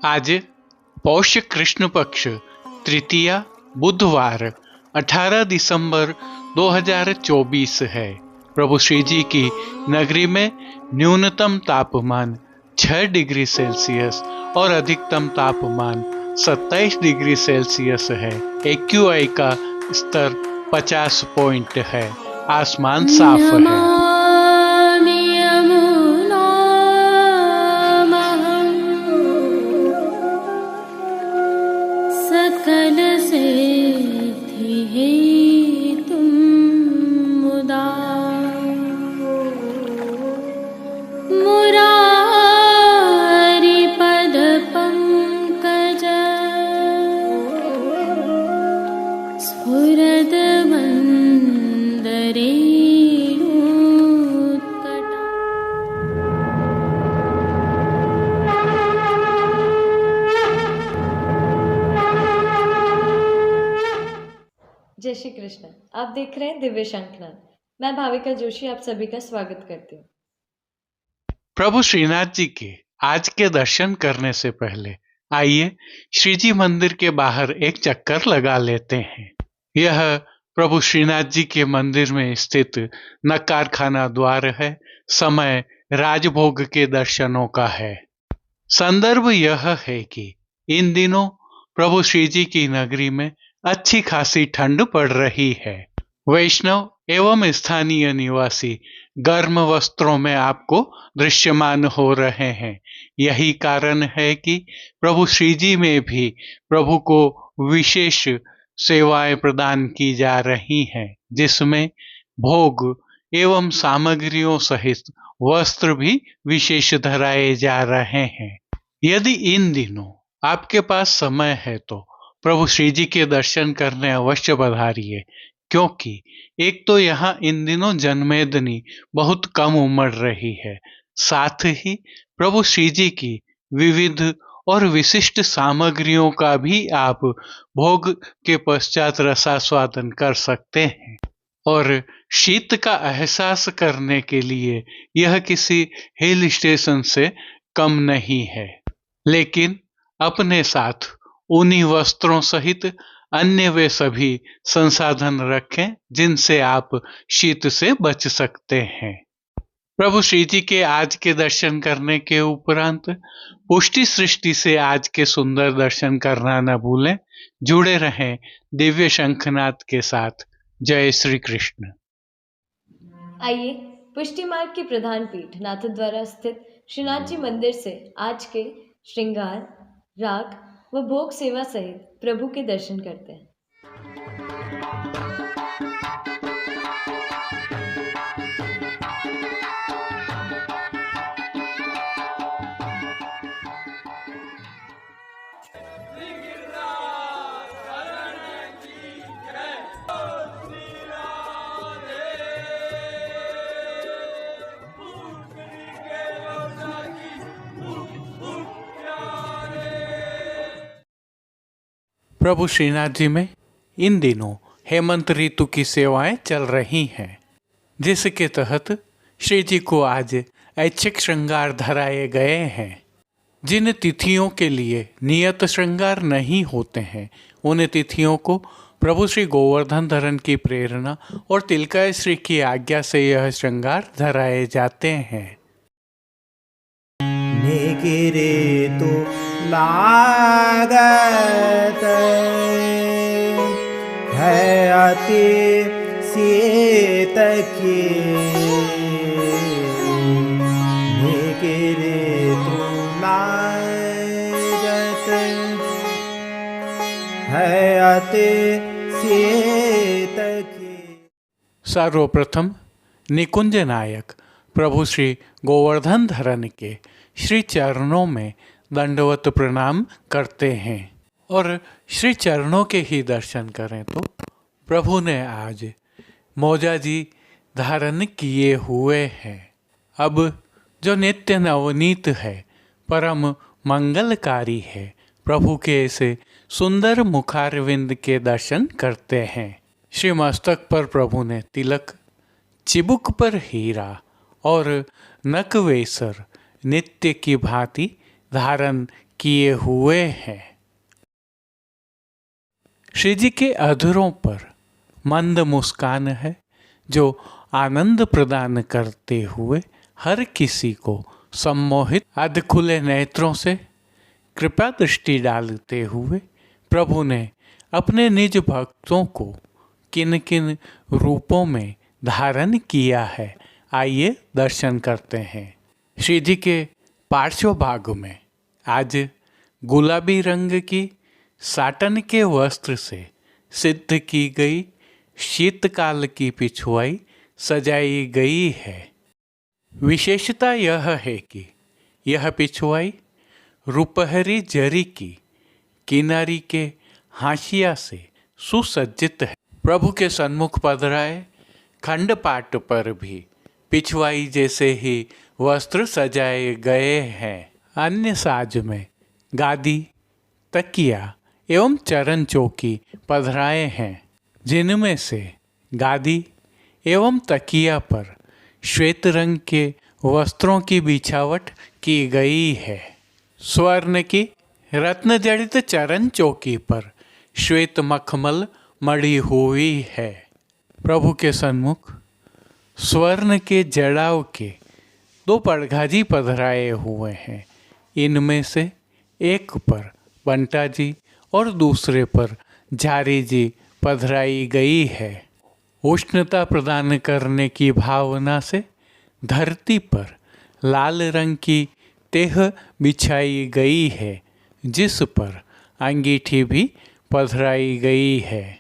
आज पौष कृष्ण पक्ष तृतीया बुधवार 18 दिसंबर 2024 है। प्रभु श्री जी की नगरी में न्यूनतम तापमान 6 डिग्री सेल्सियस और अधिकतम तापमान 27 डिग्री सेल्सियस है। AQI का स्तर 50 पॉइंट है। आसमान साफ है। जय श्री कृष्ण। आप देख रहे हैं दिव्य शंखनाद। मैं भाविका जोशी आप सभी का स्वागत करती हूँ। प्रभु श्रीनाथ जी के आज के दर्शन करने से पहले आइए श्री जी मंदिर के बाहर एक चक्कर लगा लेते हैं। यह प्रभु श्रीनाथ जी के मंदिर में स्थित नकारखाना द्वार है। समय राजभोग के दर्शनों का है। संदर्भ यह है कि इन दिनों प्रभु श्री जी की नगरी में अच्छी खासी ठंड पड़ रही है। वैष्णव एवं स्थानीय निवासी गर्म वस्त्रों में आपको दृश्यमान हो रहे हैं। यही कारण है कि प्रभु श्री जी में भी प्रभु को विशेष सेवाएं प्रदान की जा रही हैं, जिसमें भोग एवं सामग्रियों सहित वस्त्र भी विशेष धराए जा रहे हैं। यदि इन दिनों आपके पास समय है तो प्रभु श्री जी के दर्शन करने अवश्य पधारिए, क्योंकि एक तो यहाँ इन दिनों जनमेदनी बहुत कम उमड़ रही है, साथ ही प्रभु श्री जी की विविध और विशिष्ट सामग्रियों का भी आप भोग के पश्चात रसास्वादन कर सकते हैं। और शीत का एहसास करने के लिए यह किसी हिल स्टेशन से कम नहीं है, लेकिन अपने साथ उन्हीं वस्त्रों सहित अन्य वे सभी संसाधन रखें जिनसे आप शीत से बच सकते हैं। प्रभु श्री जी के आज के दर्शन करने के उपरांत पुष्टि सृष्टि से आज के सुंदर दर्शन करना न भूलें। जुड़े रहें दिव्य शंखनाद के साथ। जय श्री कृष्ण। आइए पुष्टि मार्ग की प्रधान पीठ नाथद्वारा स्थित श्रीनाथ जी मंदिर से आज के श्रृंगार, राग व भोग सेवा सहित प्रभु के दर्शन करते हैं। प्रभु श्रीनाथ जी में इन दिनों हेमंत ऋतु की सेवाएं चल रही हैं, जिसके तहत श्री जी को आज ऐच्छिक श्रृंगार धराए गए हैं। जिन तिथियों के लिए नियत श्रृंगार नहीं होते हैं, उन तिथियों को प्रभु श्री गोवर्धन धरन की प्रेरणा और तिलकाय श्री की आज्ञा से यह श्रृंगार धराए जाते हैं। निगिरे तो लागत है अति सीत की, निगिरे तो लागत है अति सीत की। सर्वप्रथम निकुंज नायक प्रभु श्री गोवर्धन धरन के श्री चरणों में दंडवत प्रणाम करते हैं और श्री चरणों के ही दर्शन करें तो प्रभु ने आज मोजाजी धारण किए हुए हैं। अब जो नित्य नवनीत है, परम मंगलकारी है, प्रभु के ऐसे सुंदर मुखारविंद के दर्शन करते हैं। श्री मस्तक पर प्रभु ने तिलक, चिबुक पर हीरा और नकवेसर नित्य की भांति धारण किए हुए हैं। श्री जी के अधरों पर मंद मुस्कान है जो आनंद प्रदान करते हुए हर किसी को सम्मोहित अध खुले नेत्रों से कृपा दृष्टि डालते हुए प्रभु ने अपने निज भक्तों को किन किन रूपों में धारण किया है, आइए दर्शन करते हैं। श्री जी के पार्श्व भाग में आज गुलाबी रंग की साटन के वस्त्र से सिद्ध की गई शीतकाल की पिछुआई सजाई गई है। विशेषता यह है कि यह पिछुआई रुपहरी जरी की किनारी के हाशिया से सुसज्जित है। प्रभु के सन्मुख पधराए खंडपाट पर भी पिछुआई जैसे ही वस्त्र सजाए गए हैं। अन्य साज में गादी, तकिया एवं चरण चौकी पधराए हैं, जिनमें से गादी एवं तकिया पर श्वेत रंग के वस्त्रों की बिछावट की गई है। स्वर्ण की रत्न जड़ित चरण चौकी पर श्वेत मखमल मढ़ी हुई है। प्रभु के सन्मुख स्वर्ण के जड़ाव के 2 पड़घाजी पधराए हुए हैं। इनमें से एक पर बंटा जी और दूसरे पर झारी जी पधराई गई है। उष्णता प्रदान करने की भावना से धरती पर लाल रंग की टेह बिछाई गई है, जिस पर अंगीठी भी पधराई गई है।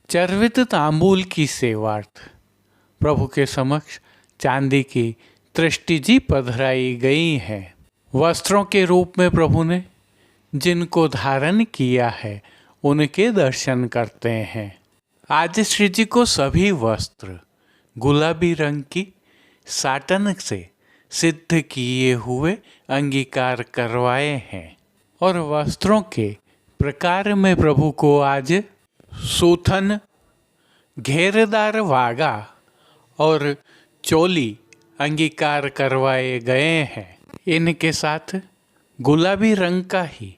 चर्वित तांबूल की सेवार्थ प्रभु के समक्ष चांदी की तृष्टि जी पधराई गई है। वस्त्रों के रूप में प्रभु ने जिनको धारण किया है उनके दर्शन करते हैं। आज श्री जी को सभी वस्त्र गुलाबी रंग की साटन से सिद्ध किए हुए अंगीकार करवाए हैं और वस्त्रों के प्रकार में प्रभु को आज सूथन, घेरदार वागा और चोली अंगीकार करवाए गए हैं। इनके साथ गुलाबी रंग का ही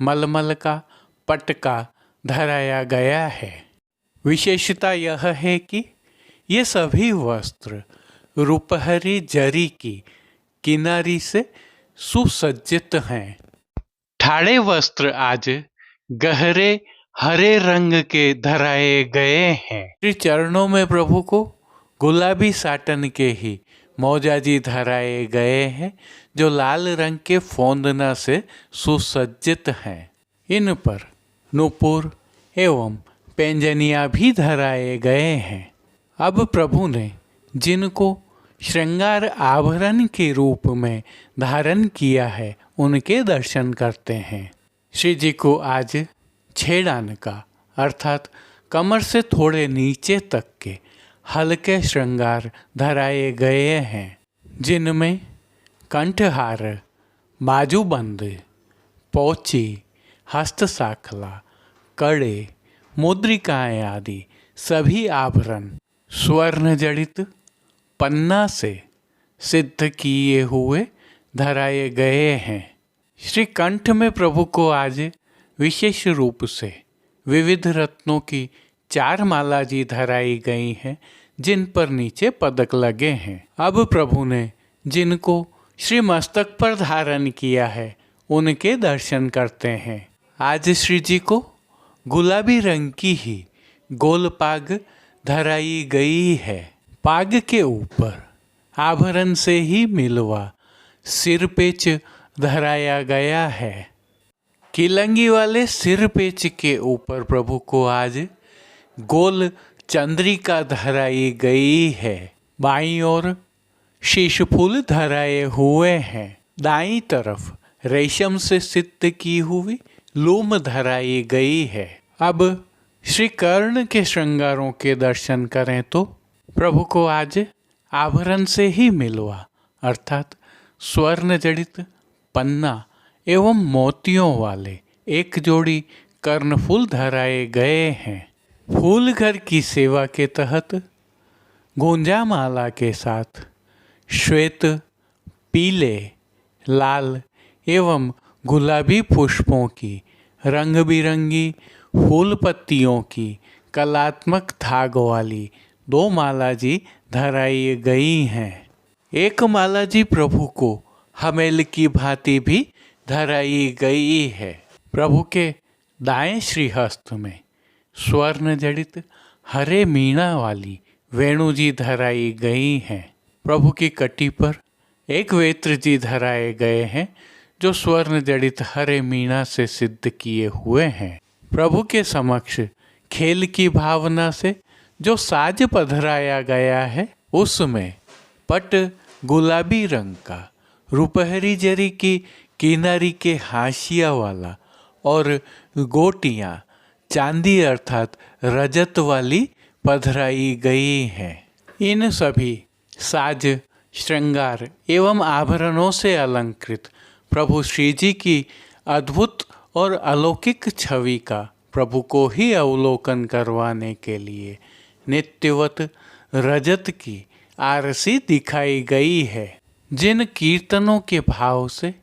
मलमल का पटका धराया गया है। विशेषता यह है कि ये सभी वस्त्र रुपहरी जरी की किनारी से सुसज्जित हैं। ठाड़े वस्त्र आज गहरे हरे रंग के धराए गए हैं। श्री चरणों में प्रभु को गुलाबी साटन के ही मौजाजी धराए गए हैं, जो लाल रंग के फोंदना से सुसज्जित हैं। इन पर नूपुर एवं पैंजनिया भी धराए गए हैं। अब प्रभु ने जिनको श्रृंगार आभरण के रूप में धारण किया है उनके दर्शन करते हैं। श्री जी को आज छेड़ान का अर्थात कमर से थोड़े नीचे तक के हल्के श्रृंगार धराए गए हैं, जिनमें कंठहार, बाजूबंद, पोची, हस्तसाखला, कड़े, मुद्रिकाएं आदि सभी आभरण स्वर्ण जड़ित पन्ना से सिद्ध किए हुए धराए गए हैं। श्री कंठ में प्रभु को आज विशेष रूप से विविध रत्नों की 4 माला जी धराई गई हैं, जिन पर नीचे पदक लगे हैं। अब प्रभु ने जिनको श्री मस्तक पर धारण किया है उनके दर्शन करते हैं। आज श्री जी को गुलाबी रंग की ही गोल पाग धराई गई है। पाग के ऊपर आभरण से ही मिलवा सिरपेच धराया गया है। किलंगी वाले सिरपेच के ऊपर प्रभु को आज गोल चंद्रिका धराई गई है। बाईं ओर शीश फूल धराए हुए हैं। दाईं तरफ रेशम से सिद्ध की हुई लूम धराई गई है। अब श्री कर्ण के श्रृंगारों के दर्शन करें तो प्रभु को आज आभरण से ही मिलवा अर्थात स्वर्ण जड़ित पन्ना एवं मोतियों वाले एक जोड़ी कर्णफूल धराए गए हैं। फूल घर की सेवा के तहत गुंजा माला के साथ श्वेत, पीले, लाल एवं गुलाबी पुष्पों की, रंग बिरंगी फूल पत्तियों की कलात्मक धाग वाली 2 माला जी धराई गई हैं। एक माला जी प्रभु को हमेल की भांति भी धराई गई है। प्रभु के दाएं श्रीहस्त में स्वर्ण जड़ित हरे मीणा वाली वेणु जी धराई गई हैं। प्रभु की कटी पर एक वेत्र जी धराए गए हैं जो स्वर्ण जड़ित हरे मीणा से सिद्ध किए हुए हैं। प्रभु के समक्ष खेल की भावना से जो साज पधराया गया है उसमें पट गुलाबी रंग का, रुपहरी जरी की किनारी के हाशिया वाला और गोटियां चांदी अर्थात रजत वाली पधराई गई हैं। इन सभी साज, श्रृंगार एवं आभरणों से अलंकृत प्रभु श्री जी की अद्भुत और अलौकिक छवि का प्रभु को ही अवलोकन करवाने के लिए नित्यवत रजत की आरसी दिखाई गई है। जिन कीर्तनों के भाव से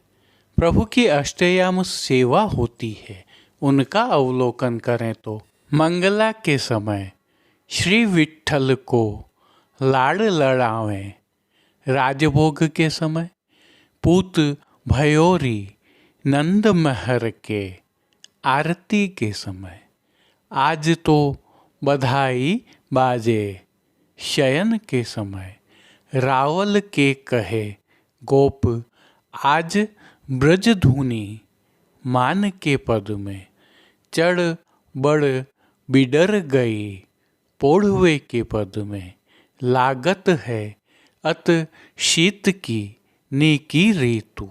प्रभु की अष्टयाम सेवा होती है उनका अवलोकन करें तो मंगला के समय श्री विट्ठल को लाड़ लड़ावें, राजभोग के समय पूत भयोरी नंद महर के आरती के समय आज तो बधाई बाजे, शयन के समय रावल के कहे गोप आज ब्रज धुनी, मान के पद में चढ़ बड़ बिडर गई, पोढ़वे के पद में लागत है अत शीत की नीकी ऋतु।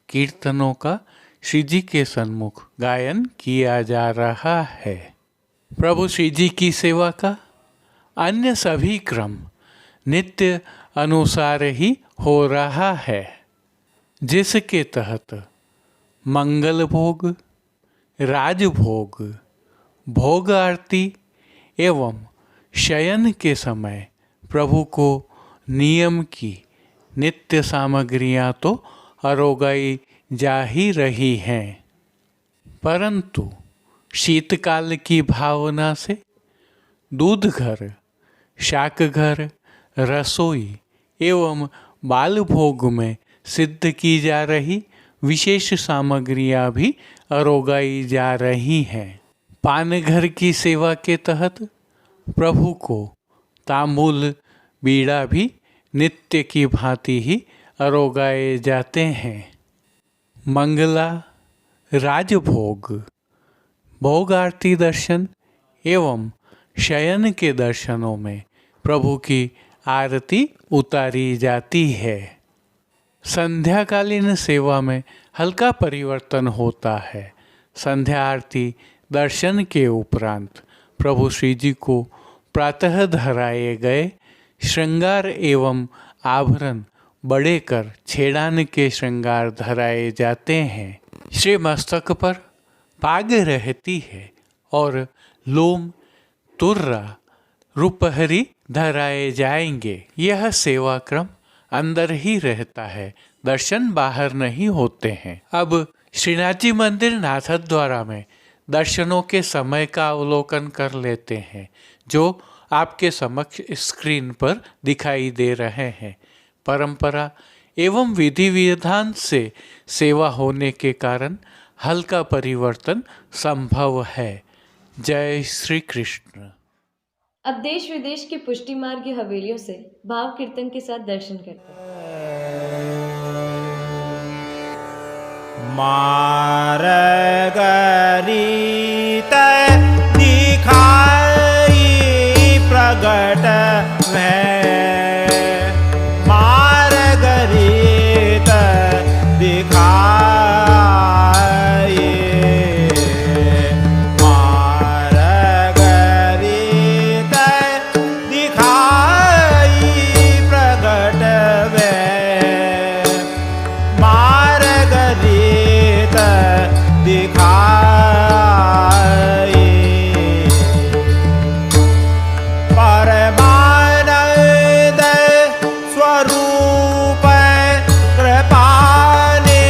कीर्तनों का श्री जी के सन्मुख गायन किया जा रहा है। प्रभु श्री जी की सेवा का अन्य सभी क्रम नित्य अनुसार ही हो रहा है, जिसके तहत मंगल भोग, राजभोग, भोग आरती एवं शयन के समय प्रभु को नियम की नित्य सामग्रियां तो अरोगाई जा ही रही हैं, परंतु शीतकाल की भावना से दूध घर, शाक घर, रसोई एवं बाल भोग में सिद्ध की जा रही विशेष सामग्रियां भी अरोगाई जा रही हैं। पान घर की सेवा के तहत प्रभु को तांबूल बीड़ा भी नित्य की भांति ही अरोगाए जाते हैं। मंगला, राजभोग, भोग आरती दर्शन एवं शयन के दर्शनों में प्रभु की आरती उतारी जाती है। संध्याकालीन सेवा में हल्का परिवर्तन होता है। संध्या आरती दर्शन के उपरांत प्रभु श्री जी को प्रातः धराए गए श्रृंगार एवं आभरण बड़े कर छेड़ान के श्रृंगार धराए जाते हैं। श्री मस्तक पर पाग रहती है और लोम, तुर्रा, रुपहरी धराए जाएंगे। यह सेवा क्रम अंदर ही रहता है, दर्शन बाहर नहीं होते हैं। अब श्रीनाथ जी मंदिर नाथद्वारा में दर्शनों के समय का अवलोकन कर लेते हैं, जो आपके समक्ष स्क्रीन पर दिखाई दे रहे हैं। परंपरा एवं विधि विधान से सेवा होने के कारण हल्का परिवर्तन संभव है। जय श्री कृष्ण। अब देश विदेश की पुष्टि मार्ग की हवेलियों से भाव कीर्तन के साथ दर्शन करते हैं। मार्गरीत दिखाई प्रगट में, मार्गरीत दिखाई, मार्गरीत दिखाई प्रगट में, मार्गरीत दिखाई परमानंद स्वरूप कृपानिधे,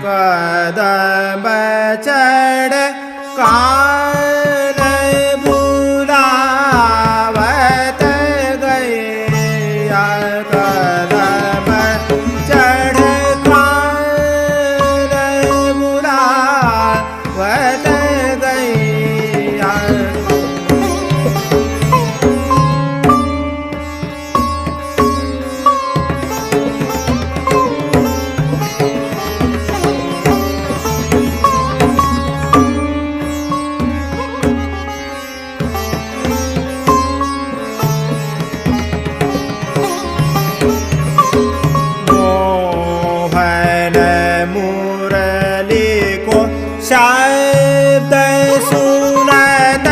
कदम चढ़ कान बुलावत गए कदम चढ़ कान बुलावत गए शब्द सुनत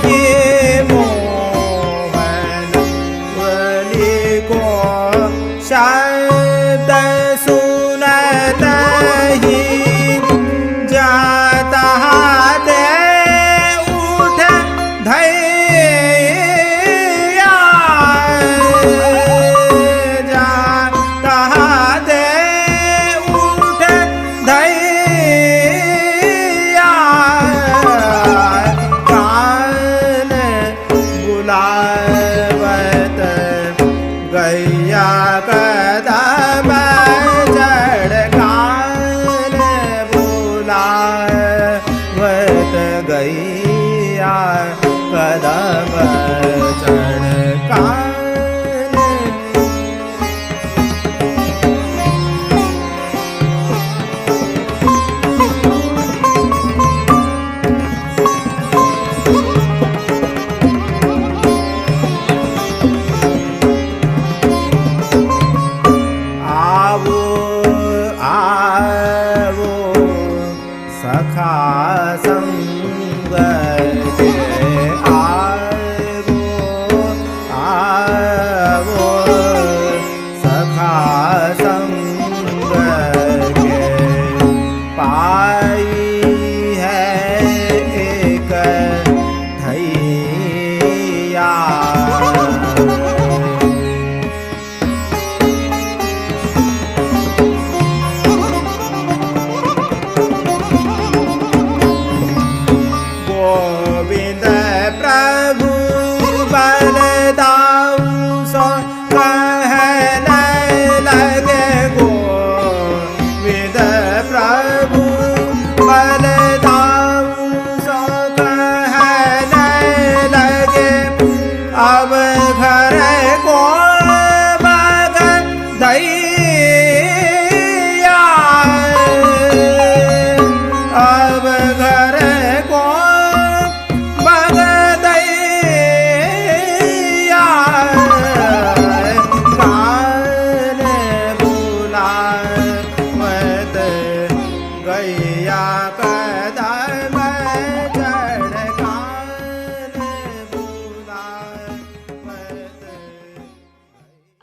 ही मोहन मुरली को शब्द सुनत ही जाता दे उठ धैया जाता दे उठ धैया कान बुलावत गैया कदम चढ़ कान बुलावत गैया कदम चढ़ कान सखा संग के आवो सखा संग के पाई है एक धैया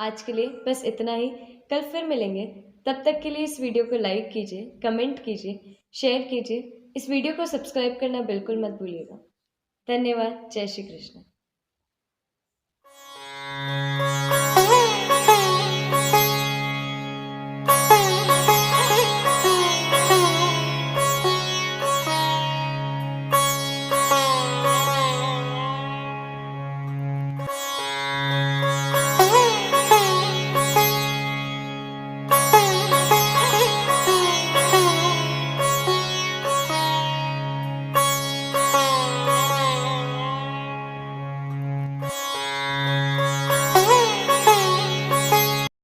आज के लिए बस इतना ही। कल फिर मिलेंगे। तब तक के लिए इस वीडियो को लाइक कीजिए, कमेंट कीजिए, शेयर कीजिए। इस वीडियो को सब्सक्राइब करना बिल्कुल मत भूलिएगा। धन्यवाद। जय श्री कृष्ण।